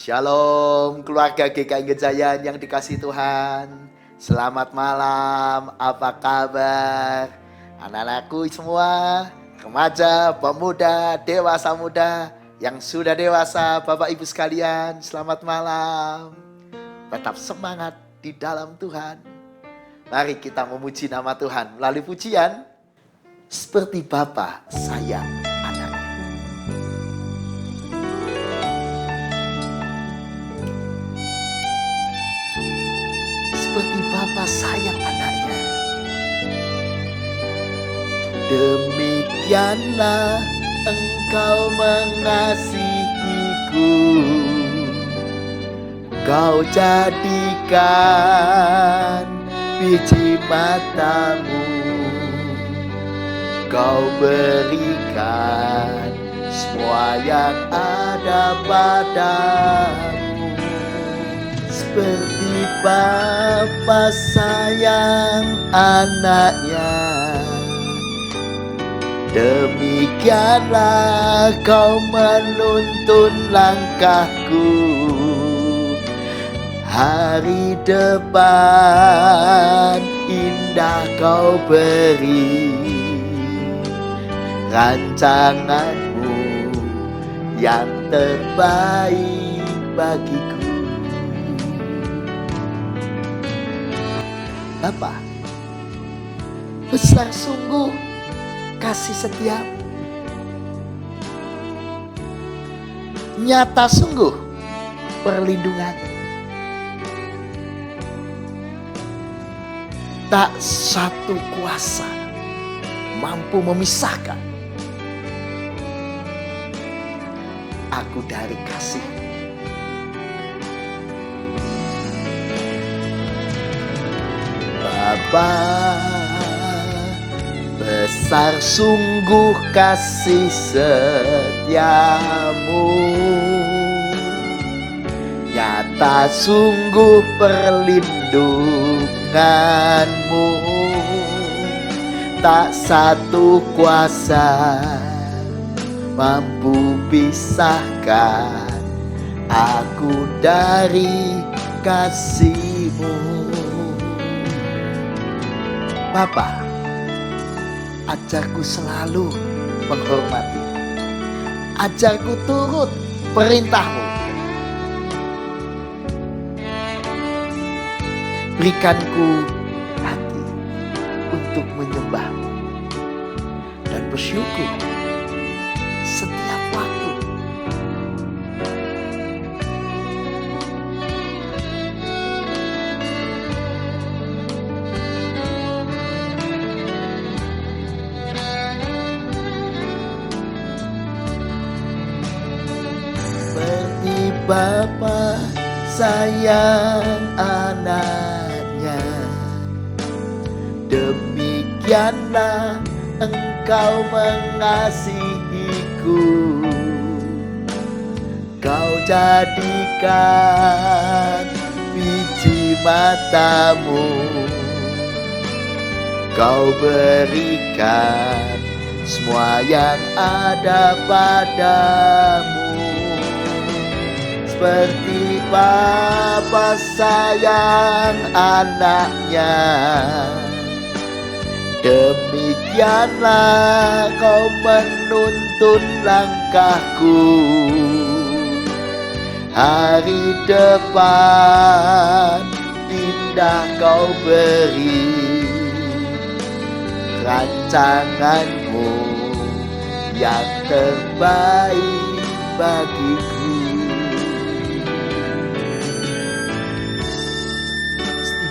Shalom keluarga GKI Gejayan yang dikasihi Tuhan. Selamat malam, apa kabar? Anak-anakku semua, remaja, pemuda, dewasa muda, yang sudah dewasa, Bapak Ibu sekalian, selamat malam. Tetap semangat di dalam Tuhan. Mari kita memuji nama Tuhan melalui pujian Seperti Bapa Sayang Anaknya. Seperti Bapa sayang anaknya, demikianlah Engkau mengasihiku. Kau jadikan biji matamu, Kau berikan semua yang ada padamu. Seperti Bapa sayang anaknya, demikianlah Kau menuntun langkahku. Hari depan indah Kau beri, rancangan-Mu yang terbaik bagiku. Bapa, besar sungguh kasih setia, nyata sungguh perlindungan. Tak satu kuasa mampu memisahkan aku dari kasih. Bapa, besar sungguh kasih setiamu, nyata sungguh perlindunganmu. Tak satu kuasa mampu pisahkan aku dari kasih-Mu. Bapa, ajarku selalu menghormati, ajarku turut perintah-Mu. Berikanku hati untuk menyembah-Mu dan bersyukur setiap waktu. Seperti Bapa sayang anaknya, demikianlah Engkau mengasihiku. Kau jadikan biji matamu, Kau berikan semua yang ada padamu. Seperti Bapa sayang anaknya, demikianlah Kau menuntun langkahku. Hari depan indah Kau beri, rancangan-Mu yang terbaik bagiku.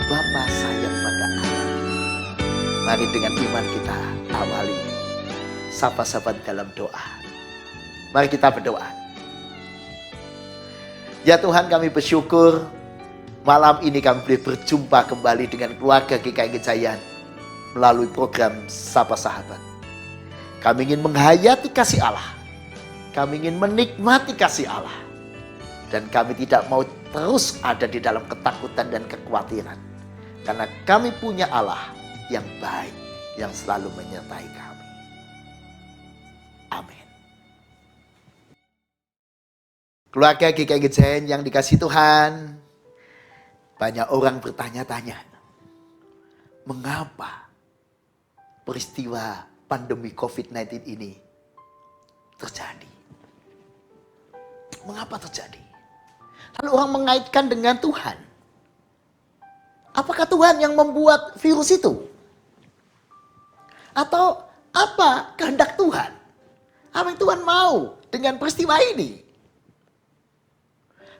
Bapa sayang pada anak. Mari dengan iman kita awali sapa-sapa dalam doa. Mari kita berdoa. Ya Tuhan, kami bersyukur malam ini kami boleh berjumpa kembali dengan keluarga GKI Gejayan melalui program Sapa Sahabat. Kami ingin menghayati kasih Allah, kami ingin menikmati kasih Allah, dan kami tidak mau terus ada di dalam ketakutan dan kekhawatiran. Karena kami punya Allah yang baik, yang selalu menyertai kami. Amin. Keluarga GKI Gejayan yang dikasih Tuhan, banyak orang bertanya-tanya, mengapa peristiwa pandemi COVID-19 ini terjadi? Mengapa terjadi? Lalu orang mengaitkan dengan Tuhan. Apakah Tuhan yang membuat virus itu? Atau apa kehendak Tuhan? Apa yang Tuhan mau dengan peristiwa ini?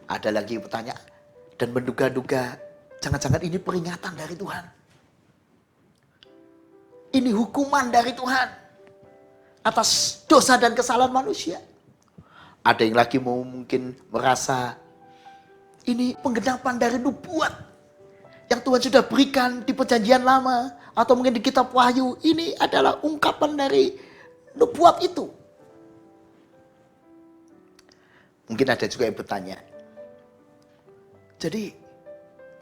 Ada lagi pertanyaan dan menduga-duga, jangan-jangan ini peringatan dari Tuhan. Ini hukuman dari Tuhan atas dosa dan kesalahan manusia. Ada yang lagi mau mungkin merasa ini penggenapan dari nubuat yang Tuhan sudah berikan di perjanjian lama, atau mungkin di kitab Wahyu, ini adalah ungkapan dari nubuat itu. Mungkin ada juga yang bertanya, jadi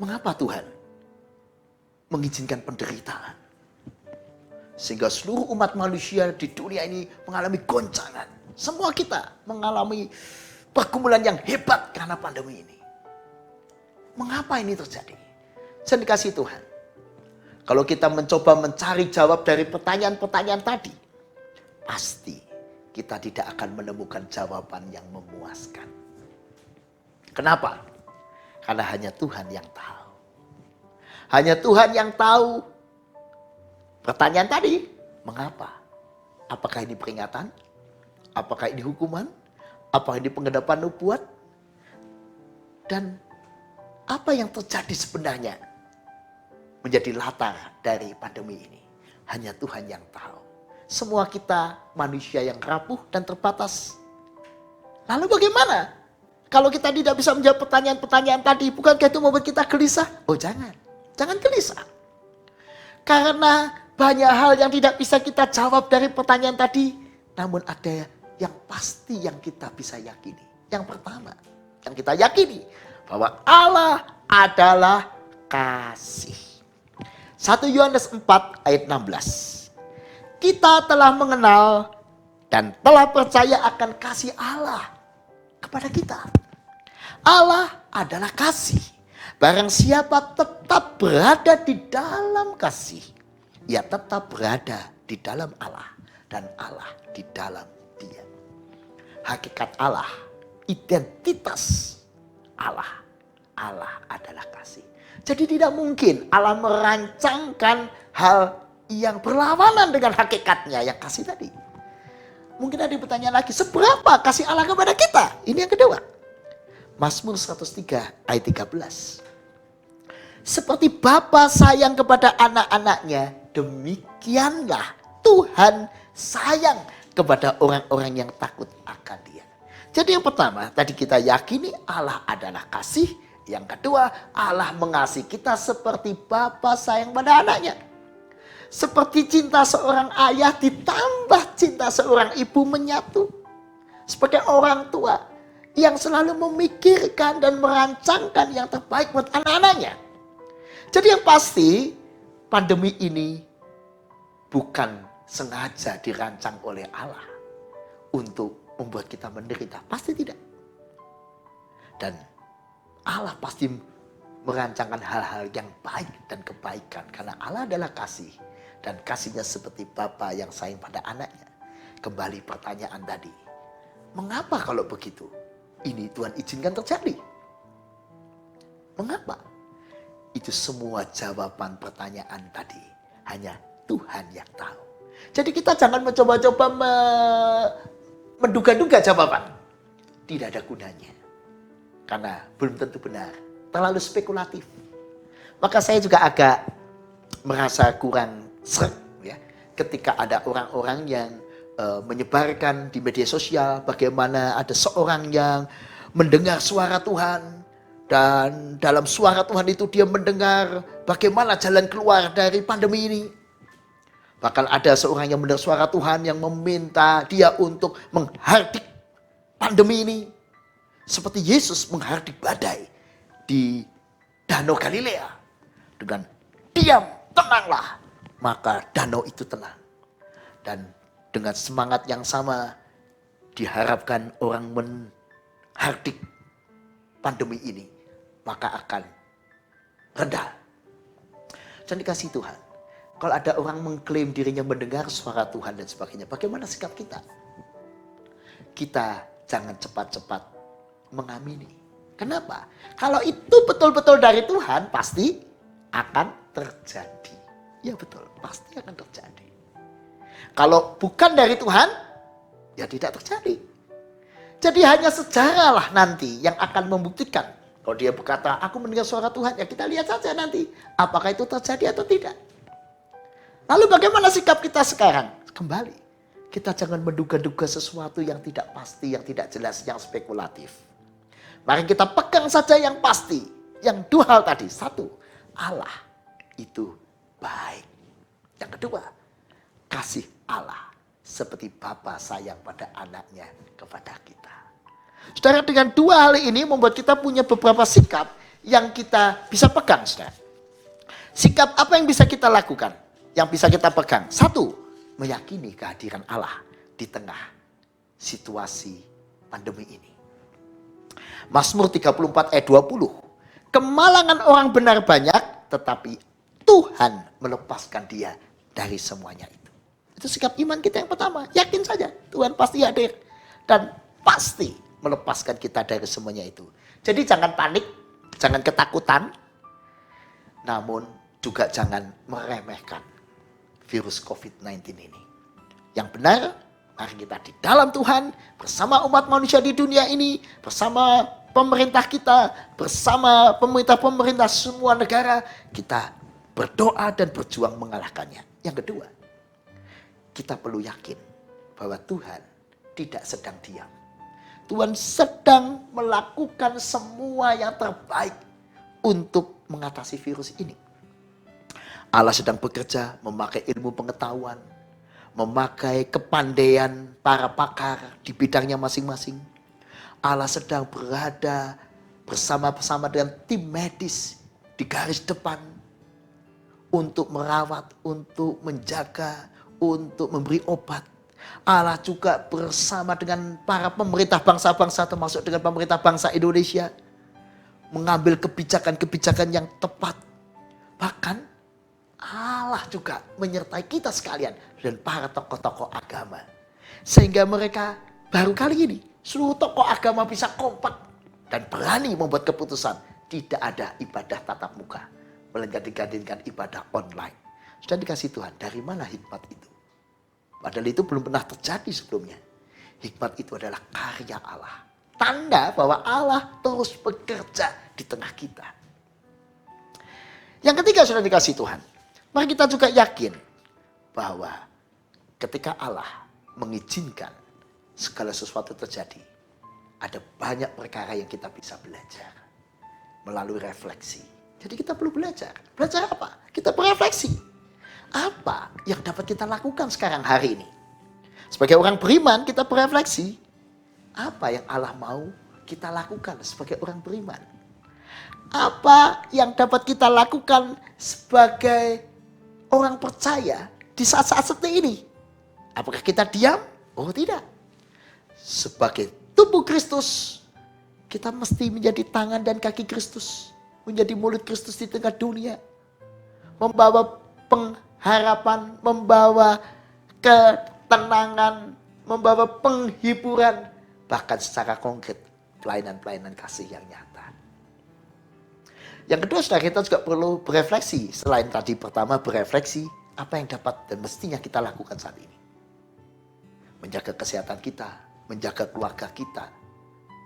mengapa Tuhan mengizinkan penderitaan? Sehingga seluruh umat manusia di dunia ini mengalami goncangan. Semua kita mengalami pergumulan yang hebat karena pandemi ini. Mengapa ini terjadi? Saya dikasih Tuhan. Kalau kita mencoba mencari jawab dari pertanyaan-pertanyaan tadi, pasti kita tidak akan menemukan jawaban yang memuaskan. Kenapa? Karena hanya Tuhan yang tahu. Hanya Tuhan yang tahu. Pertanyaan tadi, mengapa? Apakah ini peringatan? Apakah ini hukuman? Apakah ini penggenapan nubuat? Dan apa yang terjadi sebenarnya menjadi latar dari pandemi ini? Hanya Tuhan yang tahu. Semua kita manusia yang rapuh dan terbatas. Lalu bagaimana? Kalau kita tidak bisa menjawab pertanyaan-pertanyaan tadi, bukankah itu membuat kita gelisah? Oh jangan, jangan gelisah. Karena banyak hal yang tidak bisa kita jawab dari pertanyaan tadi. Namun ada yang pasti yang kita bisa yakini. Yang pertama, yang kita yakini bahwa Allah adalah kasih. 1 Yohanes 4 ayat 16. Kita telah mengenal dan telah percaya akan kasih Allah kepada kita. Allah adalah kasih. Barang siapa tetap berada di dalam kasih, ia tetap berada di dalam Allah dan Allah di dalam dia. Hakikat Allah, identitas Allah. Allah adalah kasih. Jadi tidak mungkin Allah merancangkan hal yang berlawanan dengan hakikatnya yang kasih tadi. Mungkin ada pertanyaan lagi, seberapa kasih Allah kepada kita? Ini yang kedua. Mazmur 103 ayat 13. Seperti Bapa sayang kepada anak-anaknya, demikianlah Tuhan sayang kepada orang-orang yang takut akan Dia. Jadi yang pertama, tadi kita yakini Allah adalah kasih. Yang kedua, Allah mengasihi kita seperti Bapa sayang pada anaknya. Seperti cinta seorang ayah ditambah cinta seorang ibu menyatu. Sebagai orang tua yang selalu memikirkan dan merancangkan yang terbaik buat anak-anaknya. Jadi yang pasti, pandemi ini bukan sengaja dirancang oleh Allah untuk membuat kita menderita. Pasti tidak. Dan Allah pasti merancangkan hal-hal yang baik dan kebaikan. Karena Allah adalah kasih. Dan kasihnya seperti Bapa yang sayang pada anaknya. Kembali pertanyaan tadi. Mengapa kalau begitu? Ini Tuhan izinkan terjadi. Mengapa? Itu semua jawaban pertanyaan tadi. Hanya Tuhan yang tahu. Jadi kita jangan mencoba-coba menduga-duga jawaban. Tidak ada gunanya. Karena belum tentu benar. Terlalu spekulatif. Maka saya juga agak merasa kurang sreg ya, ketika ada orang-orang yang menyebarkan di media sosial bagaimana ada seorang yang mendengar suara Tuhan. Dan dalam suara Tuhan itu dia mendengar bagaimana jalan keluar dari pandemi ini. Bahkan ada seorang yang mendengar suara Tuhan yang meminta dia untuk menghardik pandemi ini. Seperti Yesus menghardik badai di Danau Galilea. Dengan diam, tenanglah. Maka danau itu tenang. Dan dengan semangat yang sama diharapkan orang hardik pandemi ini, maka akan reda. Dan dikasih Tuhan, kalau ada orang mengklaim dirinya mendengar suara Tuhan dan sebagainya, bagaimana sikap kita? Kita jangan cepat-cepat mengamini. Kenapa? Kalau itu betul-betul dari Tuhan, pasti akan terjadi. Ya betul, pasti akan terjadi. Kalau bukan dari Tuhan, ya tidak terjadi. Jadi hanya sejarah lah nanti yang akan membuktikan. Kalau dia berkata, aku mendengar suara Tuhan, ya kita lihat saja nanti. Apakah itu terjadi atau tidak. Lalu bagaimana sikap kita sekarang? Kembali, kita jangan menduga-duga sesuatu yang tidak pasti, yang tidak jelas, yang spekulatif. Mari kita pegang saja yang pasti. Yang dua hal tadi. Satu, Allah itu baik. Yang kedua, kasih Allah seperti Bapa sayang pada anaknya kepada kita. Saudara, dengan dua hal ini membuat kita punya beberapa sikap yang kita bisa pegang, saudara. Sikap apa yang bisa kita lakukan? Yang bisa kita pegang. Satu, meyakini kehadiran Allah di tengah situasi pandemi ini. Mazmur 34 ayat 20. Kemalangan orang benar banyak, tetapi Tuhan melepaskan dia dari semuanya itu. Itu sikap iman kita yang pertama. Yakin saja Tuhan pasti hadir dan pasti melepaskan kita dari semuanya itu. Jadi jangan panik, jangan ketakutan, namun juga jangan meremehkan virus COVID-19 ini. Yang benar, mari kita di dalam Tuhan, bersama umat manusia di dunia ini, bersama pemerintah kita, bersama pemerintah-pemerintah semua negara, kita berdoa dan berjuang mengalahkannya. Yang kedua, kita perlu yakin bahwa Tuhan tidak sedang diam. Tuhan sedang melakukan semua yang terbaik untuk mengatasi virus ini. Allah sedang bekerja memakai ilmu pengetahuan, memakai kepandaian para pakar di bidangnya masing-masing. Allah sedang berada bersama-sama dengan tim medis di garis depan untuk merawat, untuk menjaga, untuk memberi obat. Allah juga bersama dengan para pemerintah bangsa-bangsa, termasuk dengan pemerintah bangsa Indonesia, mengambil kebijakan-kebijakan yang tepat. Bahkan Allah juga menyertai kita sekalian dan para tokoh-tokoh agama. Sehingga mereka baru kali ini seluruh tokoh agama bisa kompak dan berani membuat keputusan. Tidak ada ibadah tatap muka, melainkan digantikan ibadah online. Sudah dikasih Tuhan, dari mana hikmat itu? Padahal itu belum pernah terjadi sebelumnya. Hikmat itu adalah karya Allah. Tanda bahwa Allah terus bekerja di tengah kita. Yang ketiga sudah dikasih Tuhan. Mari kita juga yakin bahwa ketika Allah mengizinkan segala sesuatu terjadi, ada banyak perkara yang kita bisa belajar melalui refleksi. Jadi kita perlu belajar. Belajar apa? Kita berefleksi. Apa yang dapat kita lakukan sekarang hari ini? Sebagai orang beriman kita berefleksi. Apa yang Allah mau kita lakukan sebagai orang beriman? Apa yang dapat kita lakukan sebagai orang percaya di saat-saat seperti ini? Apakah kita diam? Oh tidak. Sebagai tubuh Kristus, kita mesti menjadi tangan dan kaki Kristus. Menjadi mulut Kristus di tengah dunia. Membawa pengharapan, membawa ketenangan, membawa penghiburan. Bahkan secara konkret, pelayanan-pelayanan kasih yang nyata. Yang kedua, saudara, kita juga perlu berefleksi. Selain tadi pertama berefleksi, apa yang dapat dan mestinya kita lakukan saat ini. Menjaga kesehatan kita, menjaga keluarga kita,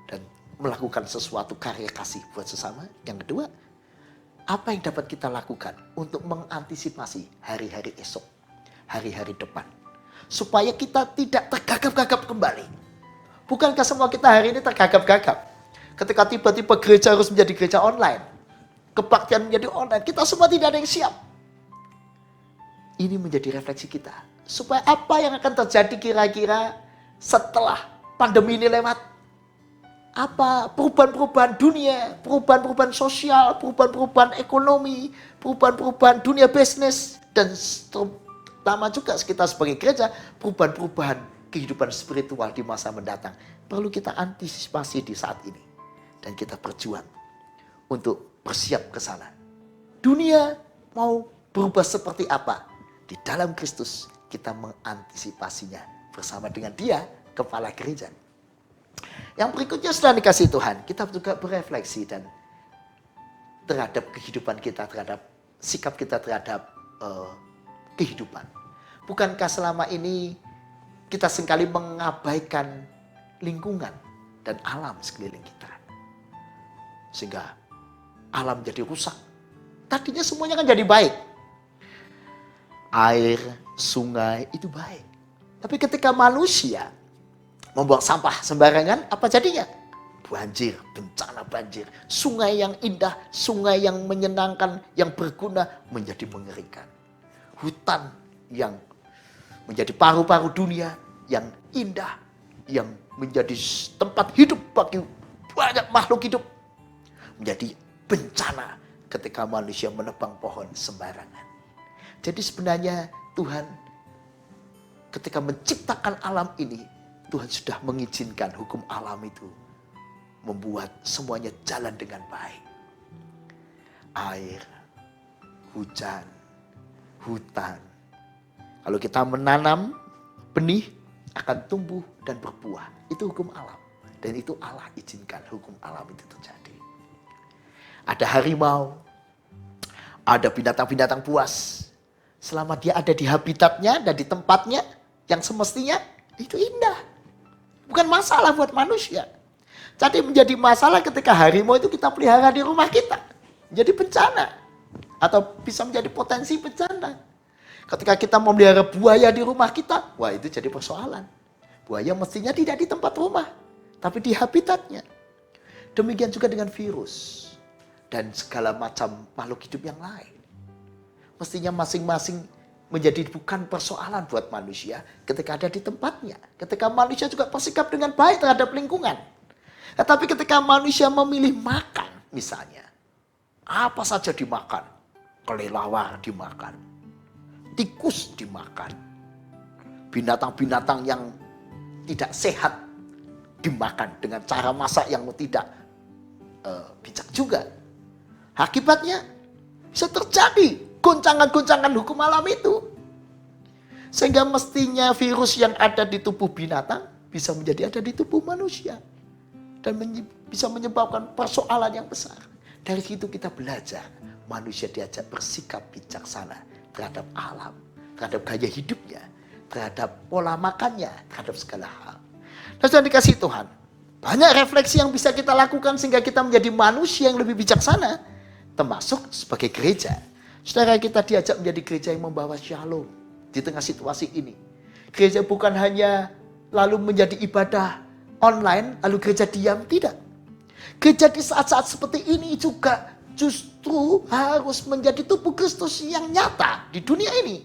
dan melakukan sesuatu karya kasih buat sesama. Yang kedua, apa yang dapat kita lakukan untuk mengantisipasi hari-hari esok, hari-hari depan. Supaya kita tidak tergagap-gagap kembali. Bukankah semua kita hari ini tergagap-gagap? Ketika tiba-tiba gereja harus menjadi gereja online. Kebaktian menjadi online. Kita semua tidak ada yang siap. Ini menjadi refleksi kita. Supaya apa yang akan terjadi kira-kira setelah pandemi ini lewat. Apa perubahan-perubahan dunia, perubahan-perubahan sosial, perubahan-perubahan ekonomi, perubahan-perubahan dunia bisnis. Dan terutama juga kita sebagai gereja, perubahan-perubahan kehidupan spiritual di masa mendatang, perlu kita antisipasi di saat ini. Dan kita berjuang untuk bersiap ke sana. Dunia mau berubah seperti apa? Di dalam Kristus kita mengantisipasinya bersama dengan Dia, kepala gereja. Yang berikutnya sudah dikasih Tuhan, kita juga berefleksi dan terhadap kehidupan kita, terhadap sikap kita terhadap kehidupan. Bukankah selama ini kita seringkali mengabaikan lingkungan dan alam sekeliling kita? Sehingga alam jadi rusak. Tadinya semuanya kan jadi baik. Air, sungai itu baik. Tapi ketika manusia membuang sampah sembarangan, apa jadinya? Banjir, bencana banjir. Sungai yang indah, sungai yang menyenangkan, yang berguna menjadi mengerikan. Hutan yang menjadi paru-paru dunia, yang indah, yang menjadi tempat hidup bagi banyak makhluk hidup, menjadi bencana ketika manusia menebang pohon sembarangan. Jadi sebenarnya Tuhan ketika menciptakan alam ini, Tuhan sudah mengizinkan hukum alam itu membuat semuanya jalan dengan baik. Air, hujan, hutan. Kalau kita menanam benih akan tumbuh dan berbuah. Itu hukum alam. Dan itu Allah izinkan hukum alam itu terjadi. Ada harimau, ada binatang-binatang buas. Selama dia ada di habitatnya dan di tempatnya yang semestinya, itu indah. Bukan masalah buat manusia. Jadi menjadi masalah ketika harimau itu kita pelihara di rumah kita. Jadi bencana. Atau bisa menjadi potensi bencana. Ketika kita memelihara buaya di rumah kita, wah itu jadi persoalan. Buaya mestinya tidak di tempat rumah, tapi di habitatnya. Demikian juga dengan virus dan segala macam makhluk hidup yang lain. Mestinya masing-masing menjadi bukan persoalan buat manusia ketika ada di tempatnya. Ketika manusia juga bersikap dengan baik terhadap lingkungan. Tetapi ketika manusia memilih makan misalnya, apa saja dimakan. Kelelawar dimakan, tikus dimakan, binatang-binatang yang tidak sehat dimakan dengan cara masak yang tidak bijak juga. Akibatnya bisa terjadi goncangan-goncangan hukum alam itu. Sehingga mestinya virus yang ada di tubuh binatang bisa menjadi ada di tubuh manusia. Dan bisa menyebabkan persoalan yang besar. Dari situ kita belajar. Manusia diajak bersikap bijaksana terhadap alam, terhadap gaya hidupnya, terhadap pola makannya, terhadap segala hal. Dan sudah dikasih Tuhan. Banyak refleksi yang bisa kita lakukan sehingga kita menjadi manusia yang lebih bijaksana. Termasuk sebagai gereja. Saudara, kita diajak menjadi gereja yang membawa shalom di tengah situasi ini. Gereja bukan hanya lalu menjadi ibadah online, lalu gereja diam, tidak. Gereja di saat-saat seperti ini juga justru harus menjadi tubuh Kristus yang nyata di dunia ini.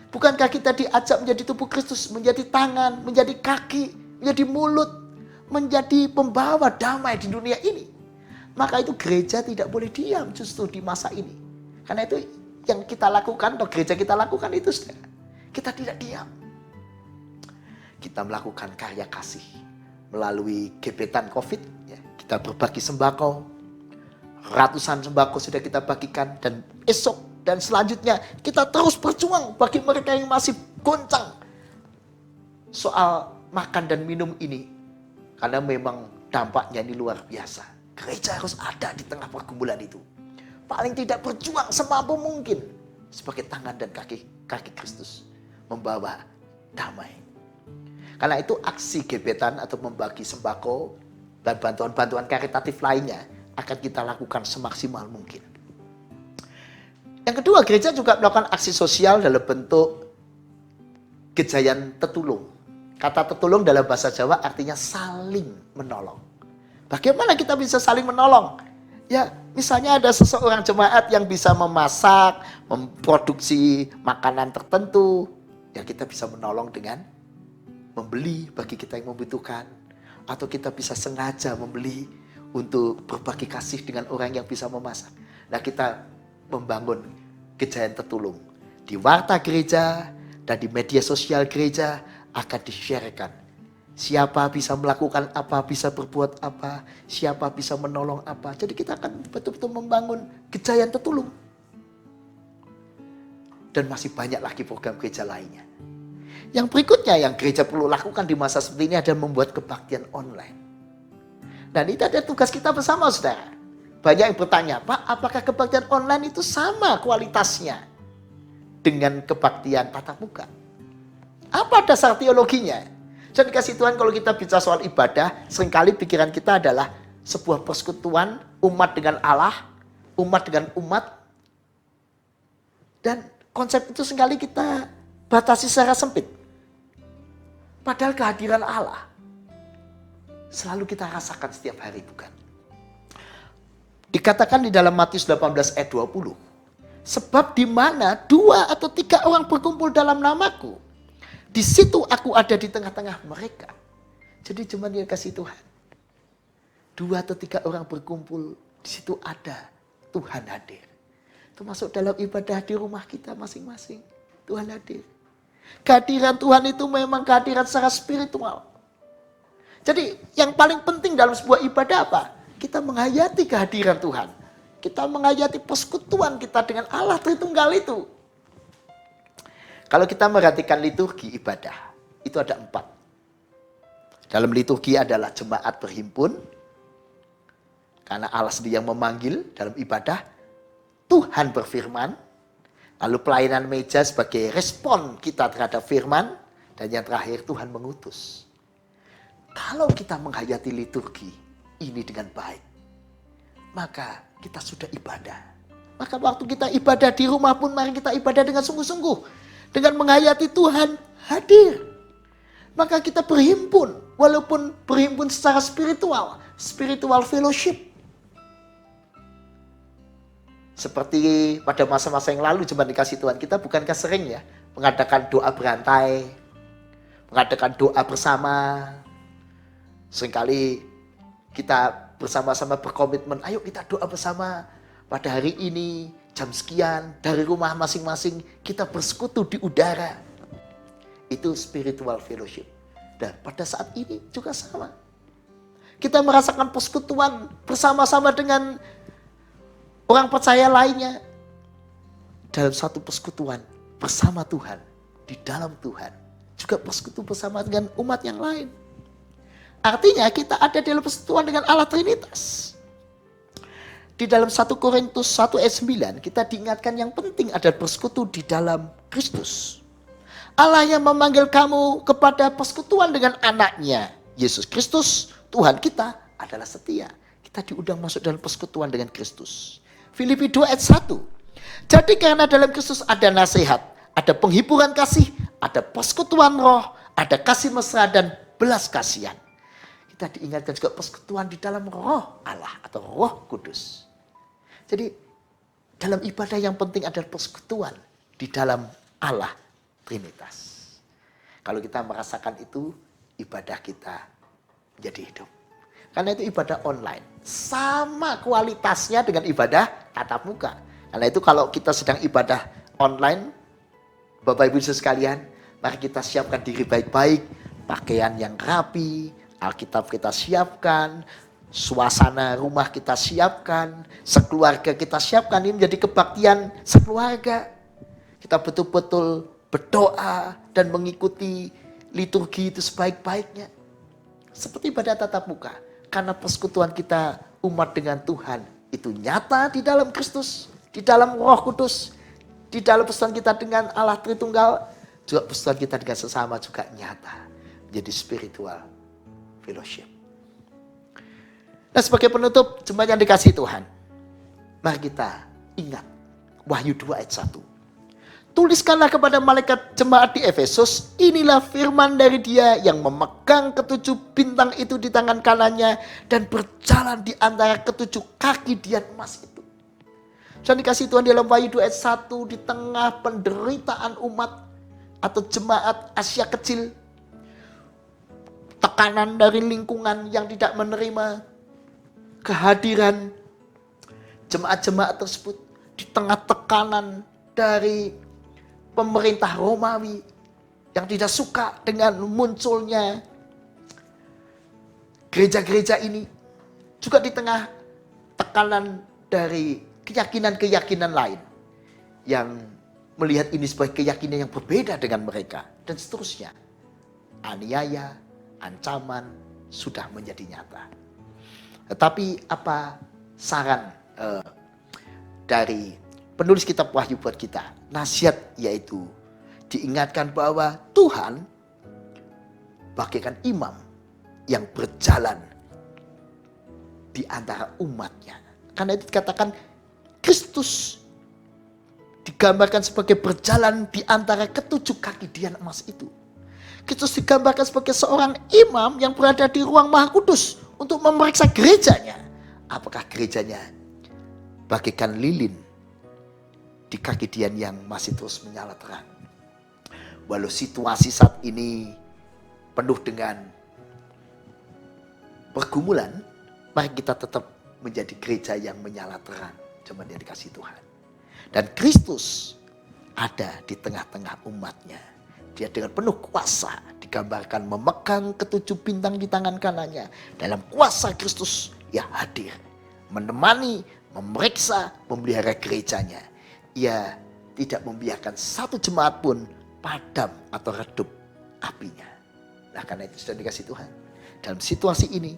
Bukankah kita diajak menjadi tubuh Kristus, menjadi tangan, menjadi kaki, menjadi mulut, menjadi pembawa damai di dunia ini. Maka itu gereja tidak boleh diam justru di masa ini. Karena itu yang kita lakukan, atau gereja kita lakukan itu, saudara. Kita tidak diam. Kita melakukan karya kasih. Melalui gebetan COVID, ya, kita berbagi sembako. Ratusan sembako sudah kita bagikan. Dan esok dan selanjutnya kita terus berjuang bagi mereka yang masih goncang soal makan dan minum ini. Karena memang dampaknya ini luar biasa. Gereja harus ada di tengah pergumulan itu. Paling tidak berjuang semampu mungkin sebagai tangan dan kaki Kristus membawa damai. Karena itu aksi gebetan atau membagi sembako dan bantuan-bantuan karitatif lainnya akan kita lakukan semaksimal mungkin. Yang kedua, gereja juga melakukan aksi sosial dalam bentuk gejayan tetulung. Kata tetulung dalam bahasa Jawa artinya saling menolong. Bagaimana kita bisa saling menolong? Ya, misalnya ada seseorang jemaat yang bisa memasak, memproduksi makanan tertentu. Ya, kita bisa menolong dengan membeli bagi kita yang membutuhkan. Atau kita bisa sengaja membeli untuk berbagi kasih dengan orang yang bisa memasak. Nah, kita membangun gejayan tetulung. Di warta gereja dan di media sosial gereja akan di-sharekan. Siapa bisa melakukan apa, bisa berbuat apa, siapa bisa menolong apa. Jadi kita akan betul-betul membangun Gejayan Tetulung. Dan masih banyak lagi program gereja lainnya. Yang berikutnya yang gereja perlu lakukan di masa seperti ini adalah membuat kebaktian online. Dan itu ada tugas kita bersama, saudara. Banyak yang bertanya, Pak, apakah kebaktian online itu sama kualitasnya dengan kebaktian tatap muka? Apa dasar teologinya? Dan dikasih Tuhan, kalau kita bicara soal ibadah, seringkali pikiran kita adalah sebuah persekutuan umat dengan Allah, umat dengan umat. Dan konsep itu seringkali kita batasi secara sempit. Padahal kehadiran Allah selalu kita rasakan setiap hari, bukan? Dikatakan di dalam Matius 18 ayat 20. Sebab di mana 2 atau 3 orang berkumpul dalam namaku, di situ aku ada di tengah-tengah mereka. Jadi cuma dia kasih Tuhan. 2 atau 3 orang berkumpul, di situ ada Tuhan hadir. Termasuk dalam ibadah di rumah kita masing-masing. Tuhan hadir. Kehadiran Tuhan itu memang kehadiran secara spiritual. Jadi yang paling penting dalam sebuah ibadah apa? Kita menghayati kehadiran Tuhan. Kita menghayati persekutuan kita dengan Allah Tritunggal itu. Kalau kita merhatikan liturgi ibadah, itu ada 4. Dalam liturgi adalah jemaat berhimpun, karena Allah sendiri yang memanggil dalam ibadah. Tuhan berfirman, lalu pelayanan meja sebagai respon kita terhadap firman, dan yang terakhir Tuhan mengutus. Kalau kita menghayati liturgi ini dengan baik, maka kita sudah ibadah. Maka waktu kita ibadah di rumah pun, mari kita ibadah dengan sungguh-sungguh. Dengan menghayati Tuhan hadir. Maka kita berhimpun. Walaupun berhimpun secara spiritual. Spiritual fellowship. Seperti pada masa-masa yang lalu cuma dikasih Tuhan. Kita bukankah sering ya mengadakan doa berantai. Mengadakan doa bersama. Seringkali kita bersama-sama berkomitmen. Ayo kita doa bersama pada hari ini. Jam sekian, dari rumah masing-masing, kita bersekutu di udara. Itu spiritual fellowship. Dan pada saat ini juga sama. Kita merasakan persekutuan bersama-sama dengan orang percaya lainnya. Dalam satu persekutuan bersama Tuhan, di dalam Tuhan. Juga persekutu bersama dengan umat yang lain. Artinya kita ada dalam persekutuan dengan Allah Trinitas. Di dalam 1 Korintus 1 ayat 9 kita diingatkan yang penting adalah bersekutu di dalam Kristus. Allah yang memanggil kamu kepada persekutuan dengan anaknya, Yesus Kristus, Tuhan kita adalah setia. Kita diundang masuk dalam persekutuan dengan Kristus. Filipi 2 ayat 1. Jadi karena dalam Kristus ada nasihat, ada penghiburan kasih, ada persekutuan roh, ada kasih mesra dan belas kasihan. Kita diingatkan juga persekutuan di dalam roh Allah atau roh kudus. Jadi dalam ibadah yang penting adalah persekutuan di dalam Allah Trinitas. Kalau kita merasakan itu, ibadah kita menjadi hidup. Karena itu ibadah online. Sama kualitasnya dengan ibadah tatap muka. Karena itu kalau kita sedang ibadah online, Bapak Ibu sekalian, mari kita siapkan diri baik-baik. Pakaian yang rapi, Alkitab kita siapkan, suasana rumah kita siapkan, sekeluarga kita siapkan. Ini menjadi kebaktian sekeluarga. Kita betul-betul berdoa dan mengikuti liturgi itu sebaik-baiknya. Seperti pada tatap muka. Karena persekutuan kita umat dengan Tuhan itu nyata di dalam Kristus, di dalam Roh Kudus, di dalam persekutuan kita dengan Allah Tritunggal, juga persekutuan kita dengan sesama juga nyata. Menjadi spiritual fellowship. Nah, sebagai penutup, jemaat yang dikasihi Tuhan, mari kita ingat Wahyu 2 ayat 1. Tuliskanlah kepada malaikat jemaat di Efesus, inilah firman dari Dia yang memegang ketujuh bintang itu di tangan kanannya dan berjalan di antara ketujuh kaki dian emas itu. Dan dikasihi Tuhan, dalam Wahyu 2 ayat 1, di tengah penderitaan umat atau jemaat Asia kecil, tekanan dari lingkungan yang tidak menerima kehadiran jemaat-jemaat tersebut, di tengah tekanan dari pemerintah Romawi yang tidak suka dengan munculnya gereja-gereja ini, juga di tengah tekanan dari keyakinan-keyakinan lain yang melihat ini sebagai keyakinan yang berbeda dengan mereka, dan seterusnya. Aniaya, ancaman sudah menjadi nyata. Tetapi apa saran dari penulis kitab Wahyu buat kita? Nasihat yaitu diingatkan bahwa Tuhan bagaikan imam yang berjalan di antara umatnya. Karena itu dikatakan Kristus digambarkan sebagai berjalan di antara ketujuh kaki dian emas itu. Kristus digambarkan sebagai seorang imam yang berada di ruang Maha Kudus untuk memeriksa gerejanya. Apakah gerejanya bagaikan lilin di kaki dian yang masih terus menyala terang. Walau situasi saat ini penuh dengan pergumulan, mari kita tetap menjadi gereja yang menyala terang. Cuma dia dikasih Tuhan. Dan Kristus ada di tengah-tengah umatnya. Dia dengan penuh kuasa digambarkan memegang ketujuh bintang di tangan kanannya. Dalam kuasa Kristus ia hadir, menemani, memeriksa, memelihara gerejanya. Ia tidak membiarkan satu jemaat pun padam atau redup apinya. Nah, karena itu sudah dikasih Tuhan. Dalam situasi ini,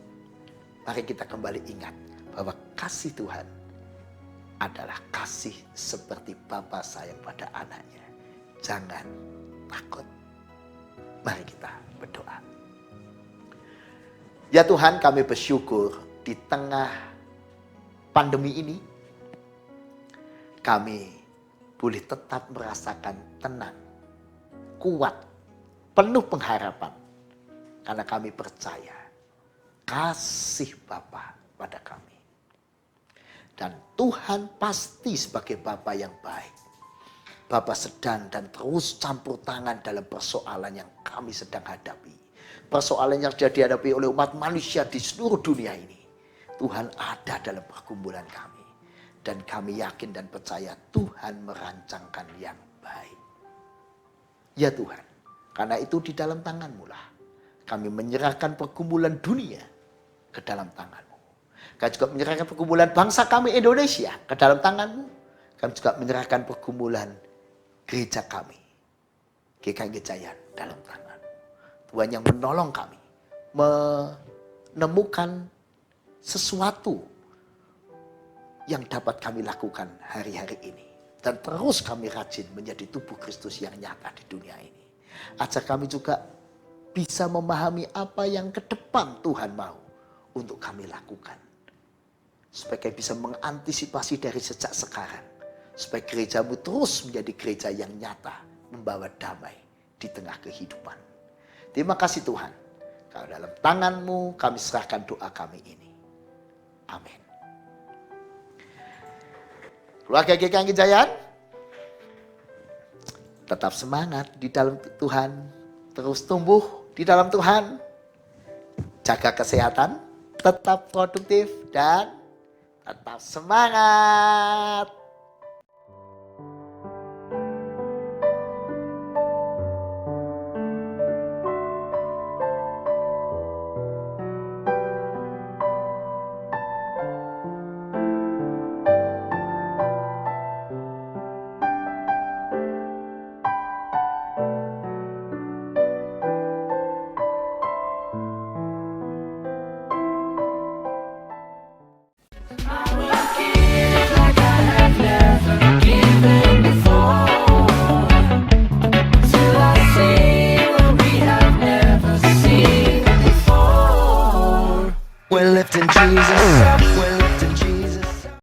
mari kita kembali ingat bahwa kasih Tuhan adalah kasih seperti Bapa sayang pada anaknya. Jangan takut. Mari kita berdoa. Ya Tuhan, kami bersyukur di tengah pandemi ini kami boleh tetap merasakan tenang, kuat, penuh pengharapan. Karena kami percaya kasih Bapa pada kami. Dan Tuhan pasti sebagai Bapa yang baik. Bapa sedang dan terus campur tangan dalam persoalan yang kami sedang hadapi. Persoalan yang sudah dihadapi oleh umat manusia di seluruh dunia ini. Tuhan ada dalam pergumulan kami. Dan kami yakin dan percaya Tuhan merancangkan yang baik. Ya Tuhan, karena itu di dalam tangan-Mu lah kami menyerahkan pergumulan dunia ke dalam tangan-Mu. Kami juga menyerahkan pergumulan bangsa kami Indonesia ke dalam tangan-Mu. Kami juga menyerahkan pergumulan gereja kami, GKI Gejayan, dalam tangan. Tuhan yang menolong kami menemukan sesuatu yang dapat kami lakukan hari-hari ini. Dan terus kami rajin menjadi tubuh Kristus yang nyata di dunia ini. Ajar kami juga bisa memahami apa yang ke depan Tuhan mau untuk kami lakukan. Supaya kami bisa mengantisipasi dari sejak sekarang. Supaya gereja-Mu terus menjadi gereja yang nyata, membawa damai di tengah kehidupan. Terima kasih Tuhan. Kalau dalam tangan-Mu kami serahkan doa kami ini. Amin. Keluarga GKI Gejayan, tetap semangat di dalam Tuhan. Terus tumbuh di dalam Tuhan. Jaga kesehatan, tetap produktif, dan tetap semangat. We're lifting Jesus up.